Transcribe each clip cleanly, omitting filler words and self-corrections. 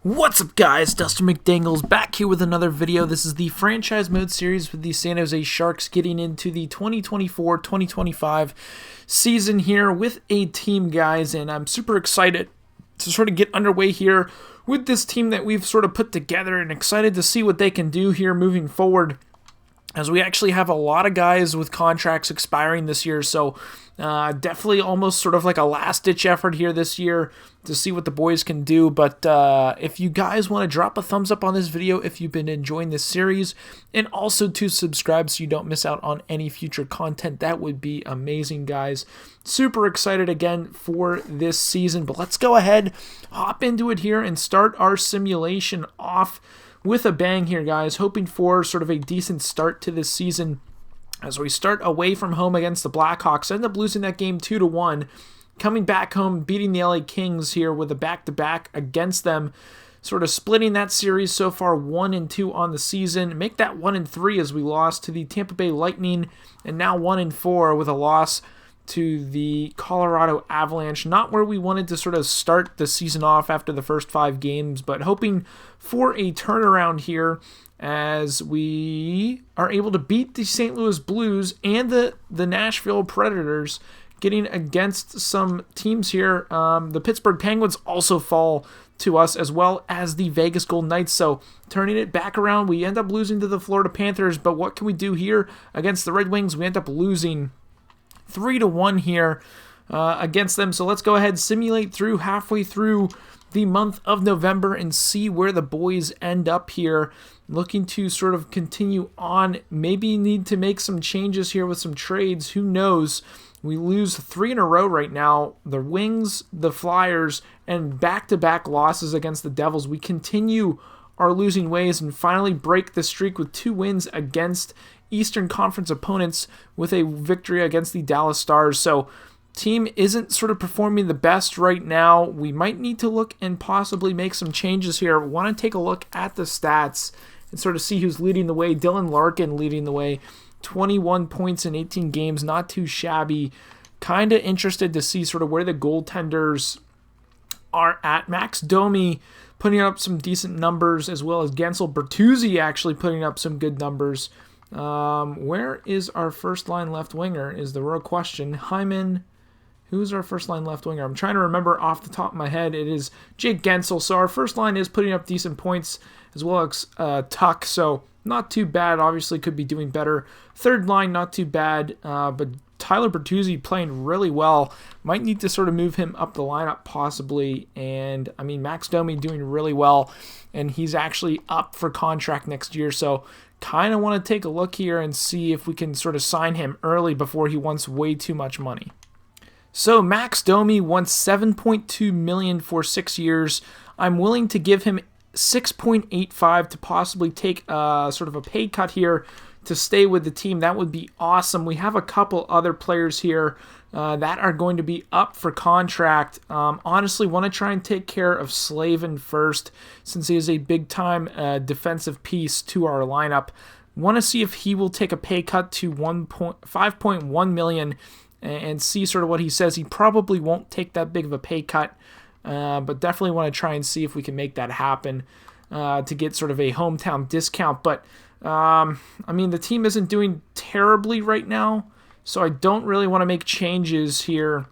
What's up, guys? Dustin McDangles back here with another video. This is the franchise mode series with the San Jose Sharks getting into the 2024-2025 season here with a team, guys, and I'm super excited to sort of get underway here with this team that we've sort of put together and excited to see what they can do here moving forward, as we actually have a lot of guys with contracts expiring this year. So definitely almost sort of like a last-ditch effort here this year to see what the boys can do. But if you guys want to drop a thumbs up on this video if you've been enjoying this series, and also to subscribe so you don't miss out on any future content, that would be amazing, guys. Super excited again for this season. But let's go ahead, hop into it here, and start our simulation off with a bang here, guys, hoping for sort of a decent start to this season as we start away from home against the Blackhawks. End up losing that game 2-1, coming back home, beating the LA Kings here with a back-to-back against them, sort of splitting that series so far 1-2 on the season. Make that 1-3 as we lost to the Tampa Bay Lightning, and now 1-4 with a loss to the Colorado Avalanche. Not where we wanted to sort of start the season off after the first 5 games, but hoping for a turnaround here as we are able to beat the St. Louis Blues and the Nashville Predators, getting against some teams here. The Pittsburgh Penguins also fall to us, as well as the Vegas Golden Knights. So turning it back around, we end up losing to the Florida Panthers, but what can we do here against the Red Wings? We end up losing 3-1 here against them. So let's go ahead, simulate through halfway through the month of November and see where the boys end up here. Looking to sort of continue on. Maybe need to make some changes here with some trades. Who knows? We lose 3 in a row right now. The Wings, the Flyers, and back-to-back losses against the Devils. We continue our losing ways and finally break the streak with 2 wins against Eastern Conference opponents with a victory against the Dallas Stars. So team isn't sort of performing the best right now. We might need to look and possibly make some changes here. Want to take a look at the stats and sort of see who's leading the way. Dylan Larkin leading the way, 21 points in 18 games, not too shabby. Kind of interested to see sort of where the goaltenders are at. Max Domi putting up some decent numbers, as well as Gensel Bertuzzi actually putting up some good numbers. Where is our first line left winger is the real question. Hyman, who's our first line left winger? I'm trying to remember off the top of my head. It is Jake Gensel. So our first line is putting up decent points, as well as Tuck. So not too bad. Obviously could be doing better. Third line, not too bad. But Tyler Bertuzzi playing really well. Might need to sort of move him up the lineup possibly. And I mean, Max Domi doing really well, and he's actually up for contract next year. So kind of want to take a look here and see if we can sort of sign him early before he wants way too much money. So Max Domi wants $7.2 million for 6 years. I'm willing to give him 6.85 to possibly take sort of a pay cut here to stay with the team. That would be awesome. We have a couple other players here that are going to be up for contract. Honestly, want to try and take care of Slavin first, since he is a big-time defensive piece to our lineup. Want to see if he will take a pay cut to $5.1 million and see sort of what he says. He probably won't take that big of a pay cut, but definitely want to try and see if we can make that happen to get sort of a hometown discount. But I mean, the team isn't doing terribly right now, so I don't really want to make changes here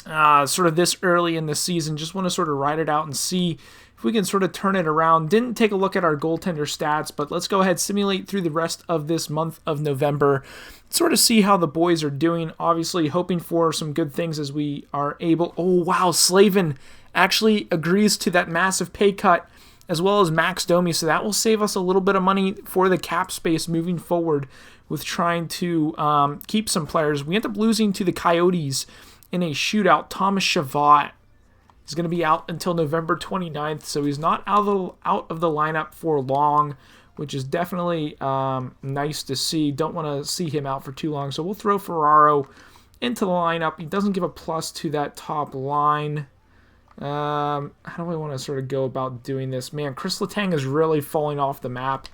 sort of this early in the season. Just want to sort of ride it out and see if we can sort of turn it around. Didn't take a look at our goaltender stats, but let's go ahead, simulate through the rest of this month of November, sort of see how the boys are doing. Obviously hoping for some good things as we are able. Oh, wow, Slavin actually agrees to that massive pay cut, as well as Max Domi, so that will save us a little bit of money for the cap space moving forward with trying to keep some players. We end up losing to the Coyotes in a shootout. Thomas Chabot is going to be out until November 29th, so he's not out of the lineup for long, which is definitely nice to see. Don't want to see him out for too long, so we'll throw Ferraro into the lineup. He doesn't give a plus to that top line. How do I want to sort of go about doing this? Man, Chris Letang is really falling off the map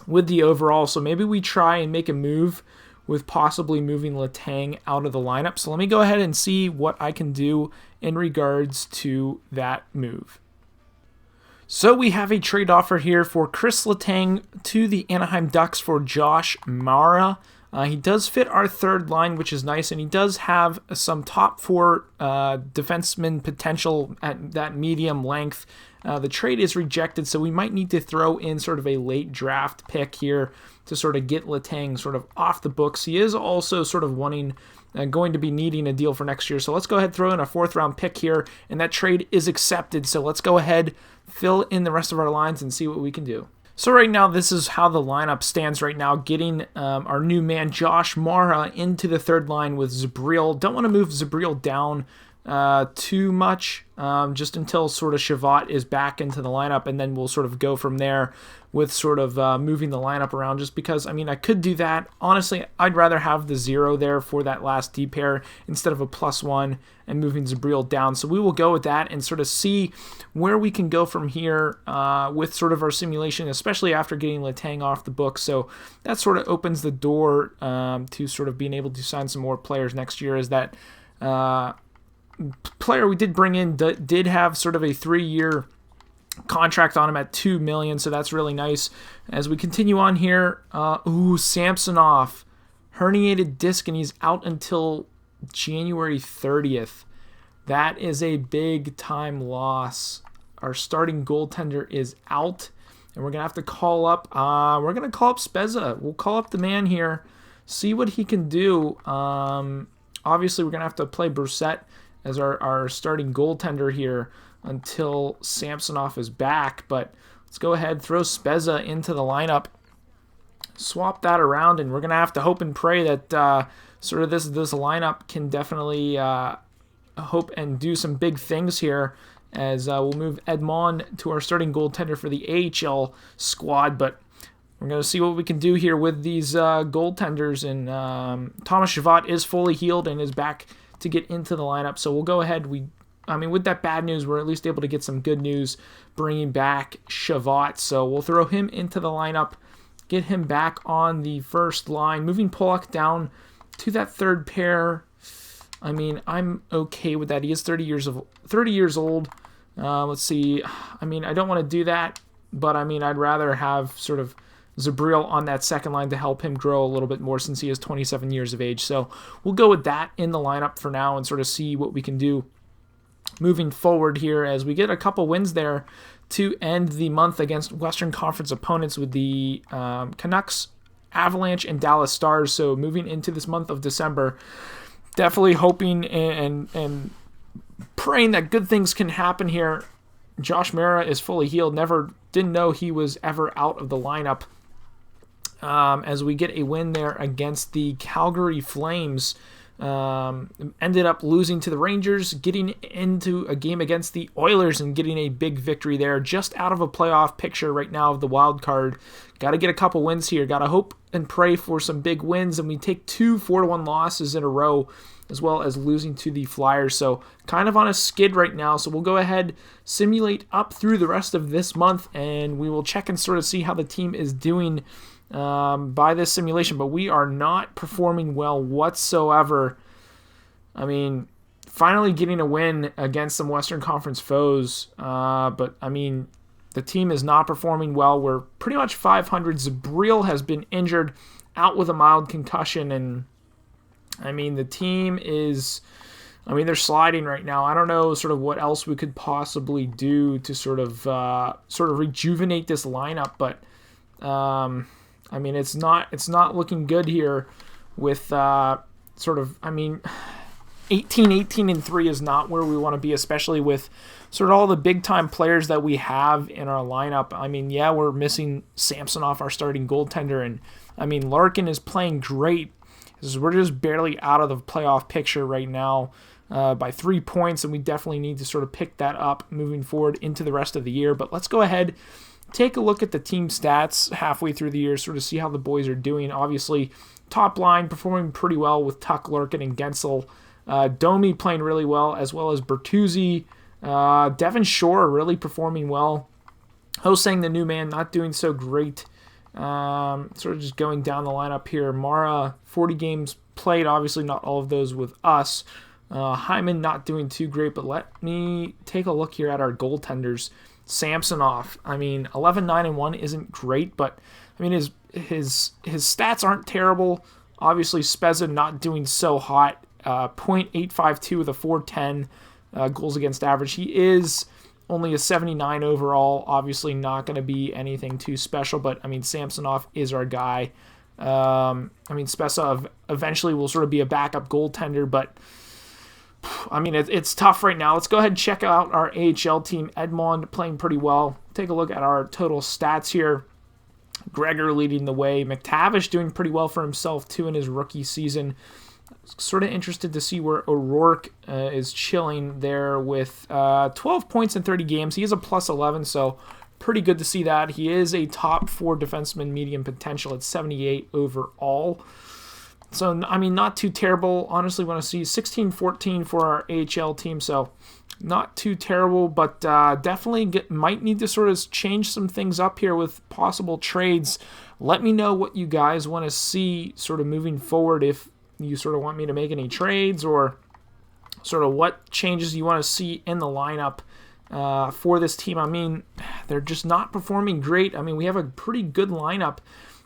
with the overall, so maybe we try and make a move with possibly moving Letang out of the lineup. So let me go ahead and see what I can do in regards to that move. So we have a trade offer here for Chris Letang to the Anaheim Ducks for Josh Mara. He does fit our third line, which is nice, and he does have some top four defenseman potential at that medium length. The trade is rejected, so we might need to throw in sort of a late draft pick here to sort of get Letang sort of off the books. He is also sort of going to be needing a deal for next year. So let's go ahead and throw in a 4th-round pick here, and that trade is accepted. So let's go ahead, fill in the rest of our lines, and see what we can do. So right now, this is how the lineup stands right now, getting our new man Josh Mara into the third line with Zabril. Don't want to move Zabril down too much, just until sort of Shavat is back into the lineup, and then we'll sort of go from there with sort of moving the lineup around, just because, I mean, I could do that. Honestly, I'd rather have the 0 there for that last D pair instead of a +1 and moving Zabril down. So we will go with that and sort of see where we can go from here with sort of our simulation, especially after getting Letang off the book. So that sort of opens the door to sort of being able to sign some more players next year, as that player we did bring in did have sort of a 3-year contract on him at $2 million, so that's really nice. As we continue on here, Samsonov, herniated disc, and he's out until January 30th. That is a big time loss. Our starting goaltender is out, and we're gonna have to call up. We're gonna call up Spezza. We'll call up the man here, see what he can do. Obviously, we're gonna have to play Brissett as our starting goaltender here until Samsonov is back. But let's go ahead, throw Spezza into the lineup, swap that around, and we're going to have to hope and pray that sort of this lineup can definitely hope and do some big things here, as we'll move Edmond to our starting goaltender for the AHL squad. But we're going to see what we can do here with these goaltenders, and Thomas Shavat is fully healed and is back to get into the lineup. So we'll go ahead. With that bad news, we're at least able to get some good news bringing back Shavat. So we'll throw him into the lineup, get him back on the first line, moving Pollock down to that third pair. I'm okay with that. He is 30 years old. Let's see. I don't want to do that, but I'd rather have sort of Zabril on that second line to help him grow a little bit more, since he is 27 years of age. So we'll go with that in the lineup for now and sort of see what we can do moving forward here, as we get a couple wins there to end the month against Western Conference opponents with the Canucks, Avalanche, and Dallas Stars. So moving into this month of December, definitely hoping and praying that good things can happen here. Josh Mara is fully healed. Didn't know he was ever out of the lineup. As we get a win there against the Calgary Flames. Ended up losing to the Rangers, getting into a game against the Oilers and getting a big victory there, just out of a playoff picture right now of the wild card. Got to get a couple wins here. Got to hope and pray for some big wins, and we take 2 4-1 losses in a row, as well as losing to the Flyers. So kind of on a skid right now. So we'll go ahead, simulate up through the rest of this month, and we will check and sort of see how the team is doing by this simulation. But we are not performing well whatsoever. Finally getting a win against some Western Conference foes, but the team is not performing well. We're pretty much 500. Zabril has been injured, out with a mild concussion, and the team is, they're sliding right now. I don't know sort of what else we could possibly do to sort of rejuvenate this lineup, but it's not looking good here with 18-3 is not where we want to be, especially with sort of all the big-time players that we have in our lineup. We're missing Samsonov, our starting goaltender, and Larkin is playing great. We're just barely out of the playoff picture right now by 3 points, and we definitely need to sort of pick that up moving forward into the rest of the year. But let's go ahead, take a look at the team stats halfway through the year, sort of see how the boys are doing. Obviously, top line performing pretty well with Tuck, Larkin, and Gensel. Domi playing really well, as well as Bertuzzi. Devin Shore really performing well. Hosang, the new man, not doing so great. Sort of just going down the lineup here. Mara, 40 games played, obviously not all of those with us. Hyman not doing too great, but let me take a look here at our goaltenders Samsonov, I mean, 11-9-1 isn't great, but I mean his stats aren't terrible. Obviously, Spezza not doing so hot. .852 with a .410 goals against average. He is only a 79 overall. Obviously, not going to be anything too special, but I mean, Samsonov is our guy. I mean, Spezza eventually will sort of be a backup goaltender, but I mean, it's tough right now. Let's go ahead and check out our AHL team. Edmond playing pretty well. Take a look at our total stats here. Gregor leading the way. McTavish doing pretty well for himself, too, in his rookie season. Sort of interested to see where O'Rourke is chilling there with 12 points in 30 games. He is a +11, so pretty good to see that. He is a top 4 defenseman, medium potential at 78 overall. So, I mean, not too terrible. Honestly, want to see 16-14 for our AHL team, so not too terrible, but definitely might need to sort of change some things up here with possible trades. Let me know what you guys want to see sort of moving forward, if you sort of want me to make any trades, or sort of what changes you want to see in the lineup for this team. I mean, they're just not performing great. I mean, we have a pretty good lineup,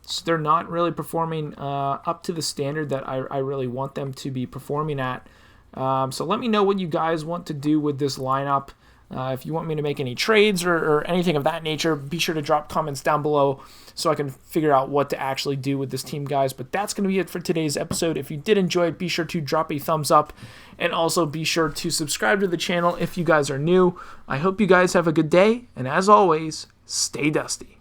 so they're not really performing up to the standard that I really want them to be performing at. So let me know what you guys want to do with this lineup. If you want me to make any trades or anything of that nature, be sure to drop comments down below so I can figure out what to actually do with this team, guys. But that's going to be it for today's episode. If you did enjoy it, be sure to drop a thumbs up, and also be sure to subscribe to the channel if you guys are new. I hope you guys have a good day, and as always, stay dusty.